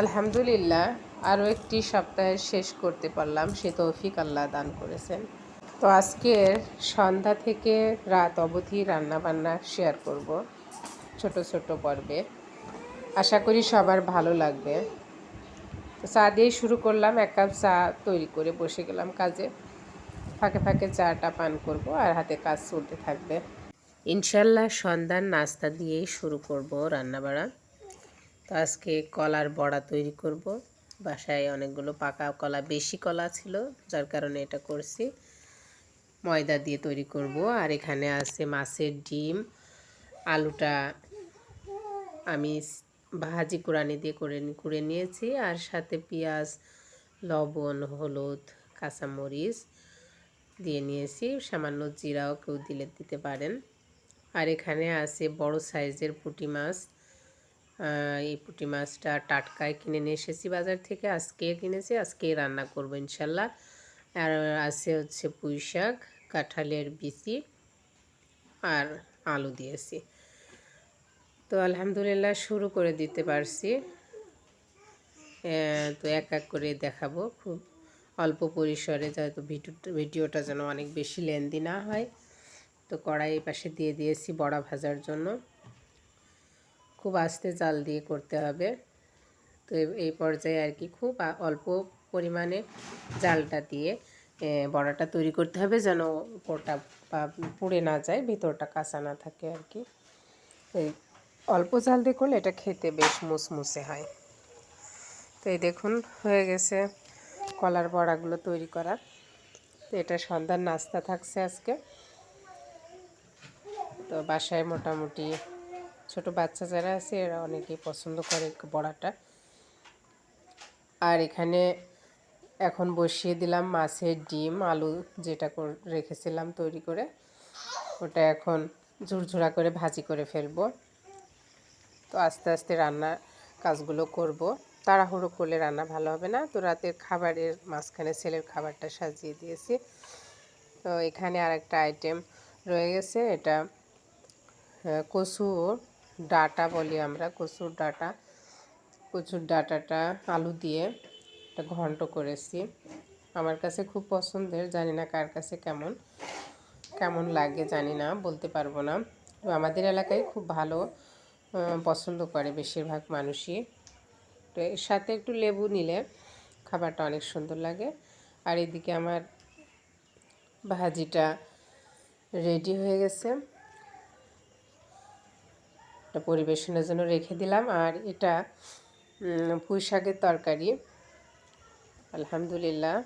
আলহামদুলিল্লাহ, আরও একটি সপ্তাহের শেষ করতে পারলাম, সে তৌফিক আল্লাহ দান করেছেন। তো আজকের সন্ধ্যা থেকে রাত অবধি রান্নাবান্না শেয়ার করব ছোট ছোট পর্বে। আশা করি সবার ভালো লাগবে। তো চা দিয়ে শুরু করলাম, 1 কাপ চা তৈরি করে বসে গেলাম কাজে। ফাঁকে ফাঁকে চাটা পান করব আর হাতে কাজ চলতে থাকবে। ইনশাল্লাহ সন্ধ্যার নাস্তা দিয়েই শুরু করব রান্নাবাড়া। তো আজকে কলার বড়া তৈরি করব। বাসায় অনেকগুলো পাকা কলা, বেশি কলা ছিল, যার কারণে এটা করছি। ময়দা দিয়ে তৈরি করব। আর এখানে আছে মাছের ডিম, আলুটা আমি ভাজি কোরানি দিয়ে করে নিয়েছি, আর সাথে পেঁয়াজ, লবণ, হলুদ, কাঁচামরিচ দিয়ে নিয়েছি। সামান্য জিরাও কেউ দিলে দিতে পারেন। আর এখানে আছে বড় সাইজের পুঁটি মাছ। এই পুঁটি মাছটা টাটকায় কিনে নিয়ে এসেছি বাজার থেকে, আজকে কিনেছি, আজকেই রান্না করব ইনশাল্লাহ। আর আছে হচ্ছে পুঁই শাক, কাঁঠালের বিচি আর আলু দিয়েছি। তো আলহামদুলিল্লাহ শুরু করে দিতে পারছি। তো এক এক করে দেখাবো খুব অল্প পরিসরে, যেহেতু ভিডিওটা যেন অনেক বেশি লেন্দি না হয়। তো কড়াই পাশে দিয়ে দিয়েছি বড়া ভাজার জন্য। খুব আস্তে জাল দিয়ে করতে হবে। তো এই পর্যায়ে আর কি খুব অল্প পরিমাণে জালটা দিয়ে বড়াটা তৈরি করতে হবে, যেন উপরটা পুড়ে না যায়, ভিতরটা কাঁচা না থাকে আর কি। এই অল্প জাল দিয়ে করলে এটা খেতে বেশ মুসমুসে হয়। তো এই দেখুন হয়ে গেছে কলার বড়াগুলো তৈরি করা। তো এটা সন্ধ্যার নাস্তা থাকছে আজকে। তো বাসায় মোটামুটি ছোট বাচ্চা যারা আছে এরা অনেকেই পছন্দ করে বড়াটা। আর এখানে এখন বসিয়ে দিলাম মাছের ডিম, আলু যেটা রেখেছিলাম তৈরি করে, ওটা এখন ঝুরঝুরা করে ভাজি করে ফেলবো। তো আস্তে আস্তে রান্নার কাজগুলো করব, তাড়াহুড়ো করলে রান্না ভালো হবে না। তো রাতের খাবারের মাঝখানে ছেলের খাবারটা সাজিয়ে দিয়েছি। তো এখানে আরেকটা আইটেম রয়ে গেছে, এটা কচুর ডাঁটা বলি আমরা, কচুর ডাঁটাটা আলু দিয়ে একটা ঘন্ট করেছি। আমার কাছে খুব পছন্দের, জানি না কার কাছে কেমন লাগে জানি না, বলতে পারবো না। তো আমাদের এলাকায় খুব ভালো পছন্দ করে বেশিরভাগ মানুষই। তো এর সাথে একটু লেবু নিলে খাবারটা অনেক সুন্দর লাগে। আর এদিকে আমার ভাজিটা রেডি হয়ে গেছে, এটা পরিবেশনের জন্য রেখে দিলাম। আর এটা পুঁই শাকের তরকারি। আলহামদুলিল্লাহ